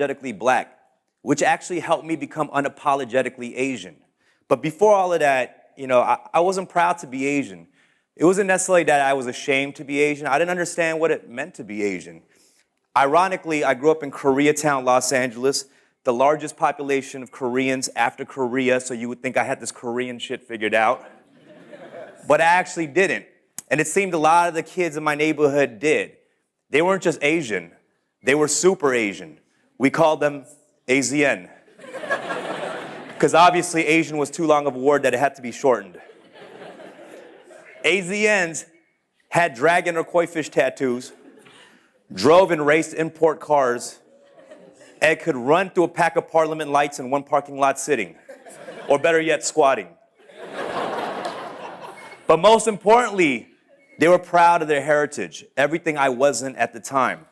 unapologetically black, which actually helped me become unapologetically Asian. But before all of that, you know, I wasn't proud to be Asian. It wasn't necessarily that I was ashamed to be Asian. I didn't understand what it meant to be Asian. Ironically, I grew up in Koreatown, Los Angeles, the largest population of Koreans after Korea, so you would think I had this Korean shit figured out. But I actually didn't. And it seemed a lot of the kids in my neighborhood did. They weren't just Asian, they were super Asian. We called them AZN. Because obviously Asian was too long of a word that it had to be shortened. AZNs had dragon or koi fish tattoos, drove and raced import cars, and could run through a pack of Parliament lights in one parking lot sitting, or better yet, squatting. But most importantly, they were proud of their heritage, everything I wasn't at the time.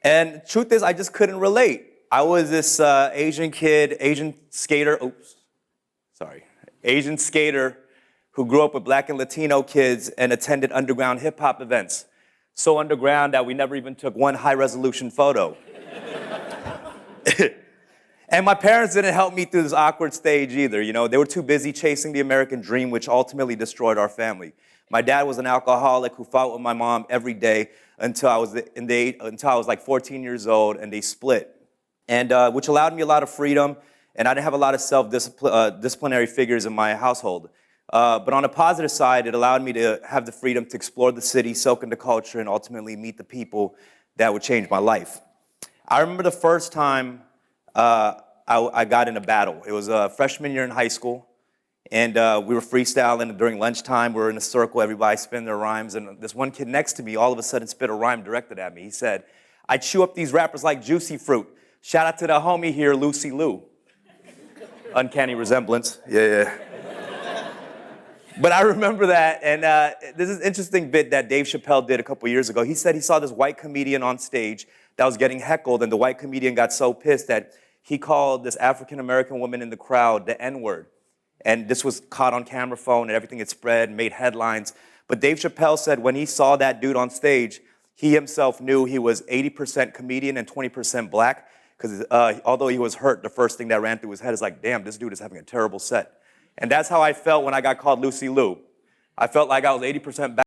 And the truth is, I just couldn't relate. I was this Asian kid, Asian skater who grew up with black and Latino kids and attended underground hip hop events. So underground that we never even took one high-resolution photo. And my parents didn't help me through this awkward stage either. You know, they were too busy chasing the American dream, which ultimately destroyed our family. My dad was an alcoholic who fought with my mom every day until I was like 14 years old, and they split. And which allowed me a lot of freedom, and I didn't have a lot of self-disciplinary figures in my household. But on the positive side, it allowed me to have the freedom to explore the city, soak into culture, and ultimately meet the people that would change my life. I remember the first time I got in a battle. It was a freshman year in high school, and we were freestyling during lunchtime. We were in a circle, everybody spinning their rhymes, and this one kid next to me all of a sudden spit a rhyme directed at me. He said, "I chew up these rappers like juicy fruit. Shout out to the homie here, Lucy Lou." Uncanny resemblance. Yeah. But I remember that, and this is an interesting bit that Dave Chappelle did a couple years ago. He said he saw this white comedian on stage that was getting heckled, and the white comedian got so pissed that he called this African-American woman in the crowd the N-word. And this was caught on camera phone, and everything had spread, made headlines. But Dave Chappelle said when he saw that dude on stage, he himself knew he was 80% comedian and 20% black, because although he was hurt, the first thing that ran through his head is like, damn, this dude is having a terrible set. And that's how I felt when I got called Lucy Lou. I felt like I was 80% black.